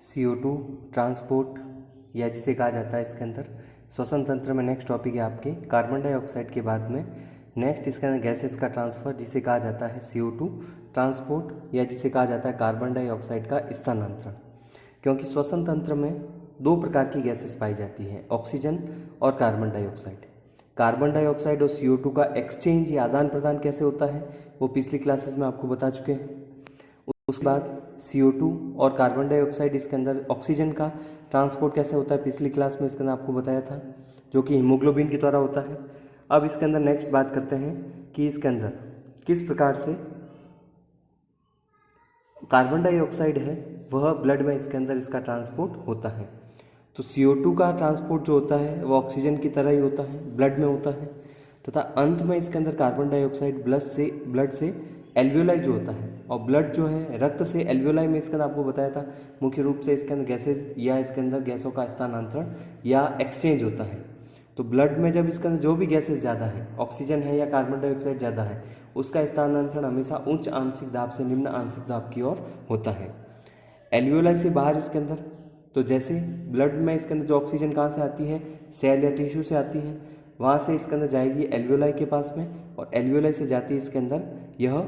CO2 transport या जिसे कहा जाता है इसके अंदर श्वसन तंत्र में नेक्स्ट टॉपिक है आपके कार्बन डाइऑक्साइड के बाद में नेक्स्ट इसके अंदर गैसेस का ट्रांसफ़र जिसे कहा जाता है CO2 ट्रांसपोर्ट या जिसे कहा जाता है कार्बन डाइऑक्साइड का स्थानांतरण। क्योंकि श्वसन तंत्र में दो प्रकार की गैसेस पाई जाती हैं, ऑक्सीजन और कार्बन डाइऑक्साइड। कार्बन डाइऑक्साइड और CO2 का एक्सचेंज या आदान प्रदान कैसे होता है वो पिछली क्लासेस में आपको बता चुके हैं। उसके बाद CO2 और कार्बन डाइऑक्साइड इसके अंदर ऑक्सीजन का ट्रांसपोर्ट कैसे होता है पिछली क्लास में इसके अंदर आपको बताया था, जो कि हीमोग्लोबिन के द्वारा होता है। अब इसके अंदर नेक्स्ट बात करते हैं कि इसके अंदर किस प्रकार से कार्बन डाइऑक्साइड है वह ब्लड में इसके अंदर इसका ट्रांसपोर्ट होता है। तो CO2 का ट्रांसपोर्ट जो होता है वह ऑक्सीजन की तरह ही होता है, ब्लड में होता है, तथा अंत में इसके अंदर कार्बन डाइऑक्साइड ब्लड से एल्वियोलाई जो होता है, और ब्लड जो है रक्त से एल्वियोलाई में इसके अंदर आपको बताया था मुख्य रूप से इसके अंदर गैसेस या इसके अंदर गैसों का स्थानांतरण या एक्सचेंज होता है। तो ब्लड में जब इसके अंदर जो भी गैसेस ज़्यादा है, ऑक्सीजन है या कार्बन डाइऑक्साइड ज़्यादा है, उसका स्थानांतरण हमेशा उच्च आंशिक दाब से निम्न आंशिक दाब की ओर होता है। एल्वियोलाई से बाहर इसके अंदर, तो जैसे ब्लड में इसके अंदर जो ऑक्सीजन कहाँ से आती है, सेल या टिश्यू से आती है, वहाँ से इसके अंदर जाएगी एल्वियोलाई के पास में, और एल्वियोलाई से जाती है इसके अंदर यह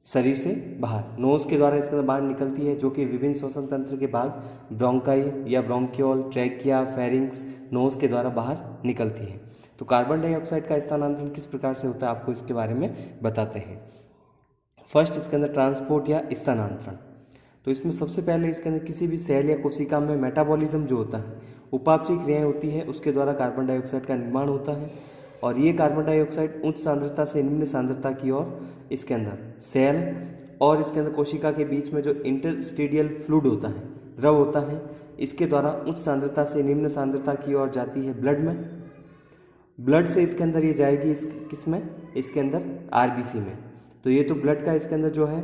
शरीर से बाहर नोज़ के द्वारा इसके अंदर बाहर निकलती है, जो कि विभिन्न श्वसन तंत्र के भाग ब्रोंकाई या ब्रोंकियोल, ट्रैकिया, फेरिंक्स, नोज़ के द्वारा बाहर निकलती है। तो कार्बन डाइऑक्साइड का स्थानांतरण किस प्रकार से होता है आपको इसके बारे में बताते हैं। फर्स्ट इसके अंदर ट्रांसपोर्ट या स्थानांतरण। तो इसमें सबसे पहले इसके अंदर किसी भी सेल या कोशिका में मेटाबॉलिज्म जो होता है, उपापचयी क्रियाएं होती है, उसके द्वारा कार्बन डाइऑक्साइड का निर्माण होता है। और ये कार्बन डाइऑक्साइड उच्च सांद्रता से निम्न सांद्रता की ओर इसके अंदर सेल और इसके अंदर कोशिका के बीच में जो इंटरस्टेडियल फ्लूइड होता है, द्रव होता है, इसके द्वारा उच्च सांद्रता से निम्न सांद्रता की ओर जाती है ब्लड में। ब्लड से इसके अंदर ये जाएगी किस में, इसके अंदर RBC में। तो ये तो ब्लड का इसके अंदर जो है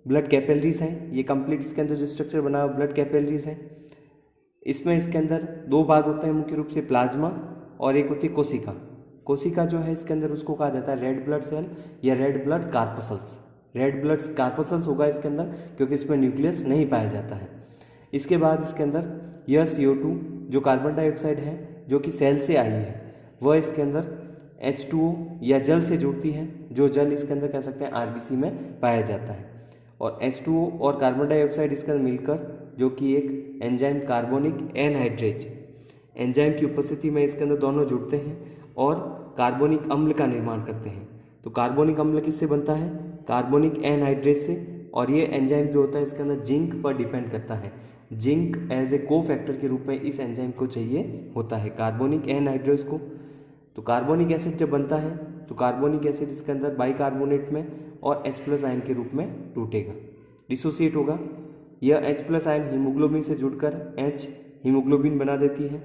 ब्लड कैपिलरीज हैं, ये कंप्लीट इसके अंदर जो स्ट्रक्चर बना हुआ ब्लड कैपिलरीज है। इसमें इसके अंदर दो भाग होते हैं मुख्य रूप से, प्लाज्मा और एक होती है कोशिका। कोशिका जो है इसके अंदर उसको कहा जाता है रेड ब्लड सेल या red blood corpuscles. Red blood corpuscles होगा इसके अंदर क्योंकि इसमें न्यूक्लियस नहीं पाया जाता है। इसके बाद इसके अंदर यह CO2 जो कार्बन डाइऑक्साइड है जो कि सेल से आई है, वह इसके अंदर H2O या जल से जुड़ती है, जो जल इसके अंदर कह सकते हैं RBC में पाया जाता है। और H2O और कार्बन डाइऑक्साइड इसके अंदर मिलकर जो कि एक एंजाइम कार्बोनिक एनहाइड्रेज एंजाइम की उपस्थिति में इसके अंदर दोनों जुड़ते हैं और कार्बोनिक अम्ल का निर्माण करते हैं। तो कार्बोनिक अम्ल किससे बनता है, कार्बोनिक एनहाइड्रेज से। और ये एंजाइम जो होता है इसके अंदर जिंक पर डिपेंड करता है। जिंक एज ए को फैक्टर के रूप में इस एंजाइम को चाहिए होता है, कार्बोनिक एनहाइड्रेज को। तो कार्बोनिक एसिड जब बनता है तो कार्बोनिक एसिड इसके अंदर बाइकार्बोनेट में और H+ आयन के रूप में टूटेगा, डिसोसिएट होगा। यह H+ आयन हीमोग्लोबिन से जुड़कर H हीमोग्लोबिन बना देती है।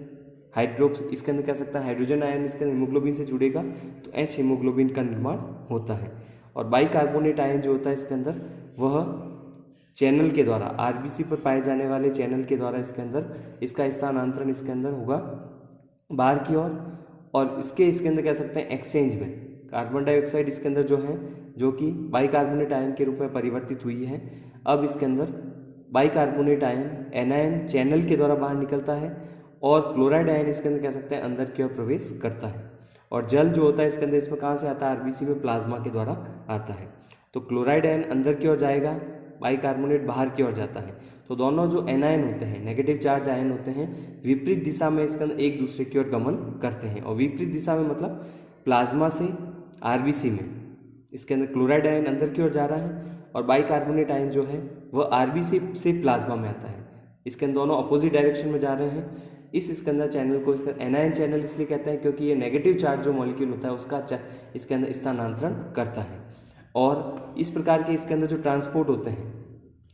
हाइड्रोक्स इसके अंदर कह सकता है हाइड्रोजन आयन इसके अंदर हीमोग्लोबिन से जुड़ेगा तो H हीमोग्लोबिन का निर्माण होता है। और बाइकार्बोनेट आयन जो होता है इसके अंदर वह चैनल के द्वारा RBC पर पाए जाने वाले चैनल के द्वारा इसके अंदर इसका स्थानांतरण इसके अंदर होगा बाहर की ओर। और इसके अंदर कह सकते हैं एक्सचेंज में कार्बन डाइऑक्साइड इसके अंदर जो है जो कि बाइकार्बोनेट आयन के रूप में परिवर्तित हुई है, अब इसके अंदर बाइकार्बोनेट आयन एनायन चैनल के द्वारा बाहर निकलता है और क्लोराइड आयन इसके अंदर कह सकते हैं अंदर की ओर प्रवेश करता है। और जल जो होता है इसके अंदर इसमें कहाँ से आता है, RBC में प्लाज्मा के द्वारा आता है। तो क्लोराइड आयन अंदर की ओर जाएगा, बाइकार्बोनेट बाहर की ओर जाता है। तो दोनों जो एनायन होते हैं, नेगेटिव चार्ज आयन होते हैं, विपरीत दिशा में इसके अंदर एक दूसरे की ओर गमन करते हैं। और विपरीत दिशा में मतलब प्लाज्मा से RBC में इसके अंदर क्लोराइड आयन अंदर की ओर जा रहा है और बाइकार्बोनेट आयन जो है वह RBC से प्लाज्मा में आता है। इसके अंदर दोनों अपोजिट डायरेक्शन में जा रहे हैं। इसके अंदर चैनल को इसका एनायन चैनल इसलिए कहते हैं क्योंकि ये नेगेटिव चार्ज जो मॉलिक्यूल होता है उसका इसके अंदर स्थानांतरण करता है। और इस प्रकार के इसके अंदर जो ट्रांसपोर्ट होते हैं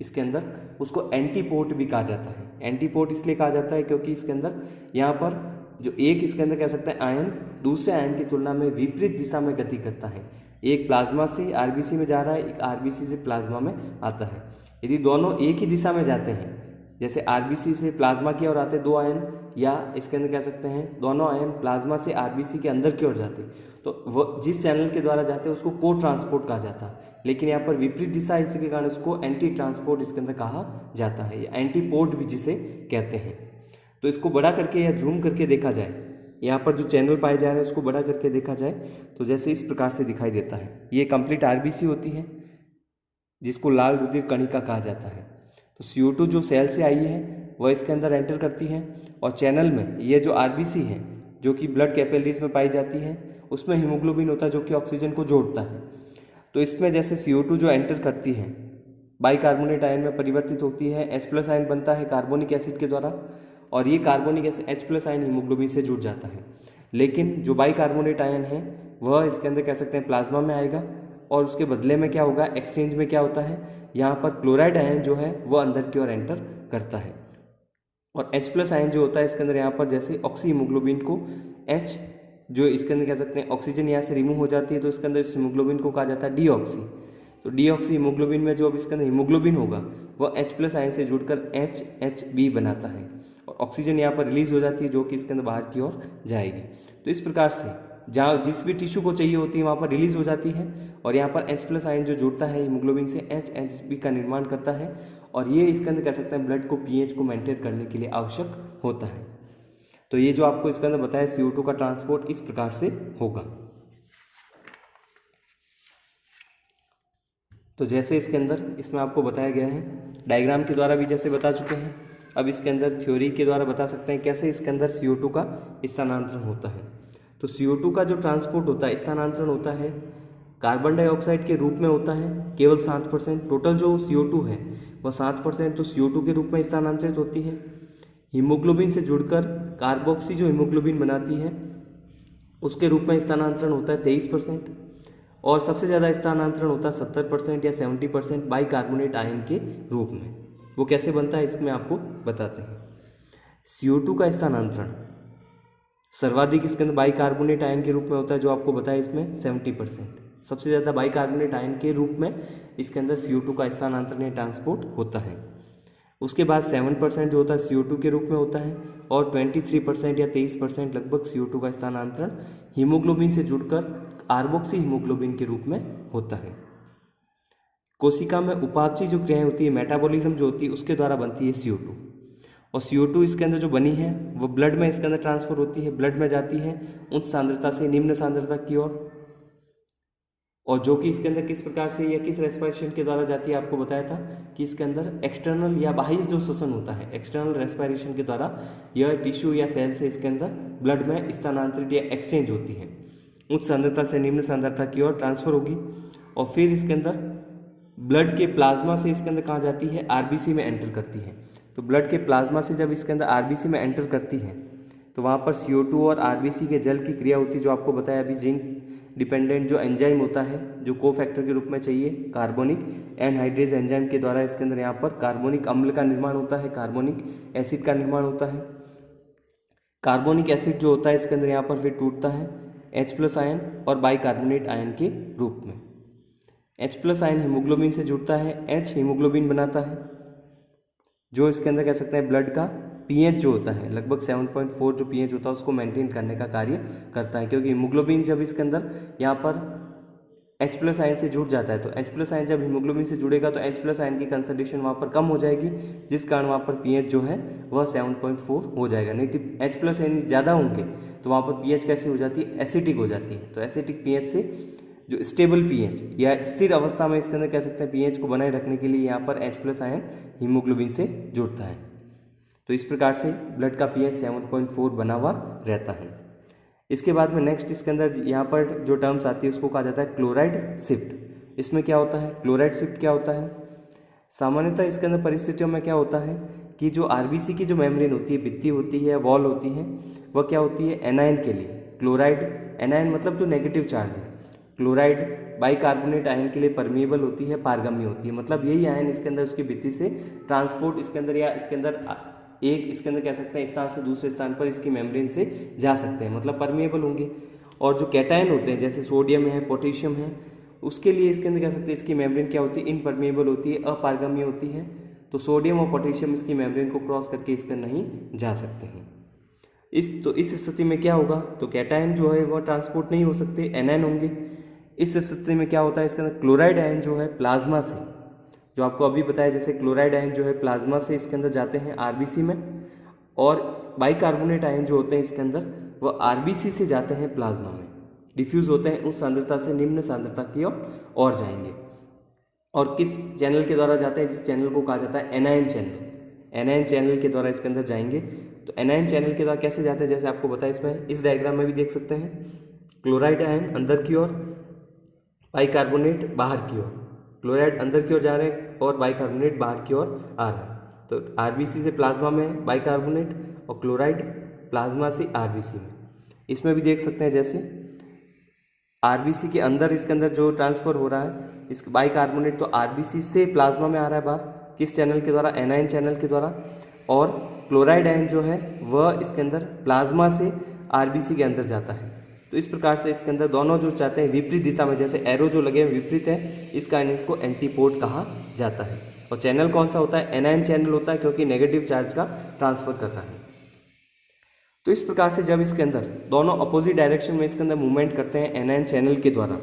इसके अंदर उसको एंटीपोर्ट भी कहा जाता है। एंटीपोर्ट इसलिए कहा जाता है क्योंकि इसके अंदर यहाँ पर जो एक इसके अंदर कह सकते हैं आयन दूसरे आयन की तुलना में विपरीत दिशा में गति करता है। एक प्लाज्मा से RBC में जा रहा है, एक RBC से प्लाज्मा में आता है। यदि दोनों एक ही दिशा में जाते हैं जैसे आरबीसी से प्लाज्मा की ओर आते दो आयन, या इसके अंदर कह सकते हैं दोनों आयन प्लाज्मा से आरबीसी के अंदर की ओर जाते, तो वो जिस चैनल के द्वारा जाते हैं उसको को ट्रांसपोर्ट कहा जाता है। लेकिन यहाँ पर विपरीत दिशा है, इसके कारण उसको एंटी ट्रांसपोर्ट इसके अंदर कहा जाता है, या एंटीपोर्ट भी जिसे कहते हैं। तो इसको बड़ा करके या जूम करके देखा जाए, यहाँ पर जो चैनल पाए जा रहे हैं उसको बड़ा करके देखा जाए तो जैसे इस प्रकार से दिखाई देता है। ये कंप्लीट आरबीसी होती है जिसको लाल रुधिर कणिका कहा जाता है। तो CO2 जो सेल से आई है वह इसके अंदर एंटर करती है, और चैनल में ये जो आरबीसी है जो कि ब्लड कैपिलरीज में पाई जाती है, उसमें हीमोग्लोबिन होता है जो कि ऑक्सीजन को जोड़ता है। तो इसमें जैसे CO2 जो एंटर करती है बाइकार्बोनेट आयन में परिवर्तित होती है, H+ आयन बनता है कार्बोनिक एसिड के द्वारा, और ये carbonic acid H+ ion haemoglobin से जुड़ जाता है। लेकिन जो बाइकार्बोनेट आयन है वह इसके अंदर कह सकते हैं प्लाज्मा में आएगा, और उसके बदले में क्या होगा, एक्सचेंज में क्या होता है, यहाँ पर क्लोराइड आयन जो है वो अंदर की ओर एंटर करता है, और H+ आयन जो होता है इसके अंदर यहाँ पर जैसे ऑक्सी हीमोग्लोबिन को H जो इसके अंदर कह सकते हैं ऑक्सीजन यहाँ से रिमूव हो जाती है, तो इसके अंदर इस हीमोग्लोबिन को कहा जाता है डीऑक्सी। तो डीऑक्सी हीमोग्लोबिन में जो अब इसके अंदर हीमोग्लोबिन होगा वह H+ आयन से जुड़कर HHB बनाता है, और ऑक्सीजन यहाँ पर रिलीज हो जाती है जो कि इसके अंदर बाहर की ओर जाएगी। तो इस प्रकार से जहाँ जिस भी टिश्यू को चाहिए होती है वहाँ पर रिलीज हो जाती है, और यहाँ पर H+ आयन जो जुड़ता है हीमोग्लोबिन से HHB का निर्माण करता है, और ये इसके अंदर कह सकते हैं ब्लड को pH को मेंटेन करने के लिए आवश्यक होता है। तो ये जो आपको इसके अंदर बताया CO2 का ट्रांसपोर्ट इस प्रकार से होगा। तो जैसे इसके अंदर इसमें आपको बताया गया है, डायग्राम के द्वारा भी जैसे बता चुके हैं, अब इसके अंदर थ्योरी के द्वारा बता सकते हैं कैसे इसके अंदर CO2 का स्थानांतरण होता है। तो CO2 का जो ट्रांसपोर्ट होता है, स्थानांतरण होता है, कार्बन डाइऑक्साइड के रूप में होता है केवल 7%। टोटल जो CO2 है वह 7% तो CO2 के रूप में स्थानांतरित होती है। हीमोग्लोबिन से जुड़कर कार्बोक्सी जो हीमोग्लोबिन बनाती है उसके रूप में स्थानांतरण होता है 23%, और सबसे ज़्यादा स्थानांतरण होता है 70% या 70% बाइकार्बोनेट आयन के रूप में। वो कैसे बनता है इसमें आपको बताते हैं। CO2 का स्थानांतरण सर्वाधिक इसके अंदर बाइकार्बोनेट आयन के रूप में होता है, जो आपको बताया इसमें 70%। सबसे ज़्यादा बाइकार्बोनेट आयन के रूप में इसके अंदर CO2 का स्थानांतरण या ट्रांसपोर्ट होता है। उसके बाद 7% जो होता है CO2 के रूप में होता है, और 23% या 23% लगभग CO2 का स्थानांतरण हीमोग्लोबिन से जुड़कर कार्बोक्सी हीमोग्लोबिन के रूप में होता है। कोशिका में उपापचय जो क्रियाएं होती है, मेटाबॉलिज्म जो होती है, उसके द्वारा बनती है CO2, और CO2 इसके अंदर जो बनी है वो ब्लड में इसके अंदर ट्रांसफर होती है, ब्लड में जाती है उच्च सांद्रता से निम्न सांद्रता की ओर, और जो कि इसके अंदर किस प्रकार से या किस रेस्पिरेशन के द्वारा जाती है, आपको बताया था कि इसके अंदर एक्सटर्नल या बाह्य जो श्वसन होता है, एक्सटर्नल रेस्पिरेशन के द्वारा यह टिश्यू या सेल से इसके अंदर ब्लड में स्थानांतरित या एक्सचेंज होती है, उच्च सांद्रता से निम्न सांद्रता की ओर ट्रांसफर होगी, और फिर इसके अंदर ब्लड के प्लाज्मा से इसके अंदर कहाँ जाती है, आरबीसी में एंटर करती है। तो ब्लड के प्लाज्मा से जब इसके अंदर आरबीसी में एंटर करती है तो वहाँ पर CO2 और आरबीसी के जल की क्रिया होती है, जो आपको बताया अभी जिंक डिपेंडेंट जो एंजाइम होता है जो कोफैक्टर के रूप में चाहिए, कार्बोनिक एनहाइड्रेज एंजाइम के द्वारा इसके अंदर यहाँ पर कार्बोनिक अम्ल का निर्माण होता है, कार्बोनिक एसिड का निर्माण होता है। कार्बोनिक एसिड जो होता है इसके अंदर यहाँ पर फिर टूटता है H+ आयन और बाइकार्बोनेट आयन के रूप में। H+ आयन हीमोग्लोबिन से जुड़ता है, H हीमोग्लोबिन बनाता है, जो इसके अंदर कह सकते हैं ब्लड का pH जो होता है लगभग 7.4 जो pH होता है उसको मेंटेन करने का कार्य करता है, क्योंकि हीमोग्लोबिन जब इसके अंदर यहाँ पर H+ आयन से जुड़ जाता है, तो H+ आयन जब हीमोग्लोबिन से जुड़ेगा तो H+ आयन की कंसंट्रेशन वहाँ पर कम हो जाएगी, जिस कारण वहाँ पर pH जो है वह 7.4 हो जाएगा। नहीं तो H+ आयन ज़्यादा होंगे तो वहाँ पर pH कैसी हो जाती है, एसिडिक हो जाती है। तो एसिडिक pH से जो स्टेबल pH या स्थिर अवस्था में इसके अंदर कह सकते हैं pH को बनाए रखने के लिए यहाँ पर H+ आयन हीमोग्लोबिन से जुड़ता है। तो इस प्रकार से ब्लड का pH 7.4 बना हुआ रहता है। इसके बाद में नेक्स्ट इसके अंदर यहाँ पर जो टर्म्स आती है उसको कहा जाता है क्लोराइड शिफ्ट। इसमें क्या होता है, क्लोराइड शिफ्ट क्या होता है, सामान्यतः इसके अंदर परिस्थितियों में क्या होता है कि जो आरबीसी की जो मेम्ब्रेन होती है, भित्ति होती है, वॉल होती है, वह क्या होती है एनायन के लिए। क्लोराइड एनायन मतलब जो नेगेटिव चार्ज है, क्लोराइड बाइकार्बोनेट आयन के लिए परमिएबल होती है, पारगम्य होती है। मतलब यही आयन इसके अंदर उसकी भित्ति से ट्रांसपोर्ट इसके अंदर या इसके अंदर एक इसके अंदर कह सकते हैं स्थान से दूसरे स्थान पर इसकी मेम्ब्रेन से जा सकते हैं, मतलब परमिएबल होंगे। और जो कैटायन होते हैं जैसे सोडियम है, पोटेशियम है, उसके लिए इसके अंदर कह सकते हैं इसकी मेम्ब्रेन क्या होती है, इनपरमिएबल होती है, अपारगम्य होती है। तो सोडियम और पोटेशियम इसकी मेम्ब्रेन को क्रॉस करके इसके नहीं जा सकते हैं। इस स्थिति में क्या होगा, तो कैटायन जो है वह ट्रांसपोर्ट नहीं हो सकते, एनायन होंगे। इस स्थिति में क्या होता है, इसके अंदर क्लोराइड आयन जो है प्लाज्मा से, जो आपको अभी बताया जैसे क्लोराइड आयन जो है प्लाज्मा से इसके अंदर जाते हैं आरबीसी में, और बाइकार्बोनेट आयन जो होते हैं इसके अंदर वह आरबीसी से जाते हैं प्लाज्मा में, डिफ्यूज होते हैं, उच्च सांद्रता से निम्न सांद्रता की ओर जाएंगे। और किस चैनल के द्वारा जाते हैं, जिस चैनल को कहा जाता है एनायन चैनल, एनायन चैनल के द्वारा इसके अंदर जाएंगे। तो एनायन चैनल के द्वारा कैसे जाते हैं, जैसे आपको बताया इसमें इस डायग्राम में भी देख सकते हैं, क्लोराइड आयन अंदर की ओर, बाइकार्बोनेट बाहर की ओर, क्लोराइड अंदर की ओर जा रहे हैं और बाइकार्बोनेट बाहर की ओर आ रहा है। तो आरबीसी से प्लाज्मा में बाइकार्बोनेट और क्लोराइड प्लाज्मा से आरबीसी में। इसमें भी देख सकते हैं जैसे आरबीसी के अंदर इसके अंदर जो ट्रांसफर हो रहा है, इस बाइकार्बोनेट तो आरबीसी से प्लाज्मा में आ रहा है बाहर, किस चैनल के द्वारा, एनायन चैनल के द्वारा, और क्लोराइड आयन जो है वह इसके अंदर प्लाज्मा से आरबीसी के अंदर जाता है। तो इस प्रकार से इसके अंदर दोनों जो चाहते हैं विपरीत दिशा में, जैसे एरो जो लगे हैं विपरीत है, इस कारण इसको एंटीपोड कहा जाता है। और चैनल कौन सा होता है, एनायन चैनल होता है, क्योंकि नेगेटिव चार्ज का ट्रांसफर कर रहा है। तो इस प्रकार से जब इसके अंदर दोनों अपोजिट डायरेक्शन में इसके अंदर मूवमेंट करते हैं एनायन चैनल के द्वारा,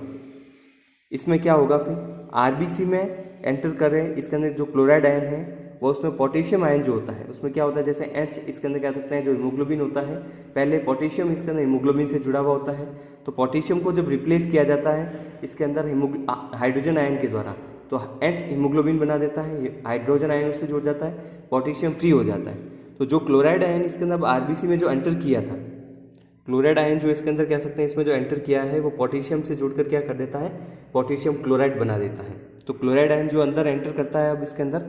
इसमें क्या होगा, फिर आरबीसी में एंटर कर रहे हैं, इसके अंदर जो क्लोराइड आयन है वो उसमें पोटेशियम आयन जो होता है उसमें क्या होता है, जैसे H इसके अंदर कह सकते हैं जो हीमोग्लोबिन होता है, पहले पोटेशियम इसके अंदर हीमोग्लोबिन से जुड़ा हुआ होता है। तो पोटेशियम को जब रिप्लेस किया जाता है इसके अंदर हाइड्रोजन आयन के द्वारा, तो H हीमोग्लोबिन बना देता है, हाइड्रोजन आयन उससे जुड़ जाता है, पोटेशियम फ्री हो जाता है। तो जो क्लोराइड आयन इसके अंदर आरबीसी में जो एंटर किया था, क्लोराइड आयन जो इसके अंदर कह सकते हैं इसमें जो एंटर किया है वो पोटेशियम से जुड़कर क्या कर देता है, पोटेशियम क्लोराइड बना देता है। तो क्लोराइड आयन जो अंदर एंटर करता है, अब इसके अंदर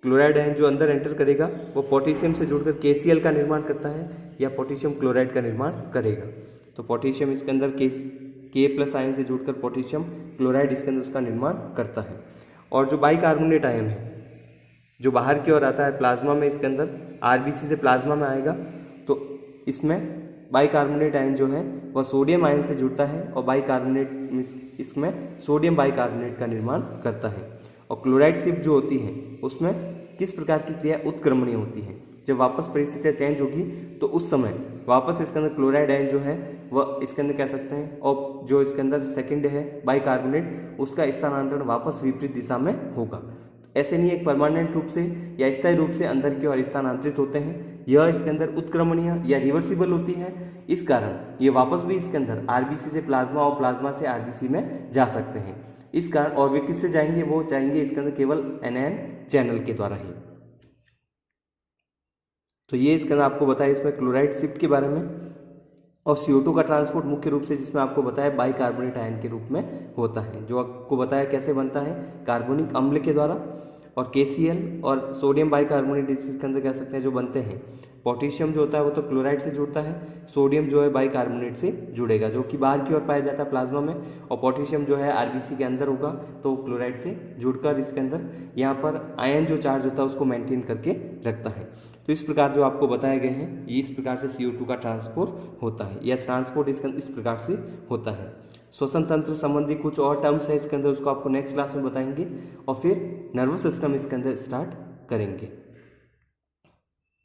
क्लोराइड आयन जो अंदर एंटर करेगा वो पोटेशियम से जुड़कर KCl का निर्माण करता है या पोटेशियम क्लोराइड का निर्माण करेगा। तो पोटेशियम इसके अंदर K+ आयन से जुड़कर पोटेशियम क्लोराइड इसके अंदर उसका निर्माण करता है। और जो बाइकार्बोनेट आयन है जो बाहर की ओर आता है प्लाज्मा में, इसके अंदर आरबीसी से प्लाज्मा में आएगा, तो इसमें बाइकार्बोनेट आयन जो है वह सोडियम आयन से जुड़ता है और बाइकार्बोनेट इसमें सोडियम बाइकार्बोनेट का निर्माण करता है। और क्लोराइड शिफ्ट जो होती है उसमें किस प्रकार की क्रिया उत्क्रमणीय होती है, जब वापस परिस्थितियाँ चेंज होगी तो उस समय वापस इसके अंदर क्लोराइड आयन जो है वह इसके अंदर कह सकते हैं, और जो इसके अंदर सेकंड है बाइकार्बोनेट, उसका स्थानांतरण वापस विपरीत दिशा में होगा। ऐसे नहीं एक परमानेंट रूप से या स्थायी रूप से अंदर की ओर स्थानांतरित होते हैं, यह इसके अंदर उत्क्रमणीय या रिवर्सिबल होती है। इस कारण ये वापस भी इसके अंदर आरबीसी से प्लाज्मा और प्लाज्मा से आरबीसी में जा सकते हैं। इस कारण, और वे किससे जाएंगे, वो जाएंगे इसके अंदर केवल एनायन चैनल के द्वारा ही। तो ये इसके अंदर आपको बताया इसमें क्लोराइड शिफ्ट के बारे में। और CO2 का ट्रांसपोर्ट मुख्य रूप से जिसमें आपको बताया बाइकार्बोनेट आयन के रूप में होता है, जो आपको बताया कैसे बनता है, कार्बोनिक अम्ल के द्वारा। और KCl और सोडियम बाइकार्बोनेट इसके अंदर कह सकते हैं जो बनते हैं, पोटेशियम जो होता है वो तो क्लोराइड से जुड़ता है, सोडियम जो है बाइकार्बोनेट से जुड़ेगा जो कि बाहर की ओर पाया जाता है प्लाज्मा में, और पोटेशियम जो है आरबीसी के अंदर होगा तो क्लोराइड से जुड़कर इसके अंदर यहाँ पर आयन जो चार्ज होता है उसको मेंटेन करके रखता है। तो इस प्रकार जो आपको बताए गए हैं, ये इस प्रकार से CO2 का ट्रांसपोर्ट होता है, या ट्रांसपोर्ट इसके इस प्रकार से होता है। श्वसन तंत्र संबंधी कुछ और टर्म्स है इसके अंदर, उसको आपको नेक्स्ट क्लास में बताएंगे, और फिर नर्वस सिस्टम इसके अंदर स्टार्ट करेंगे।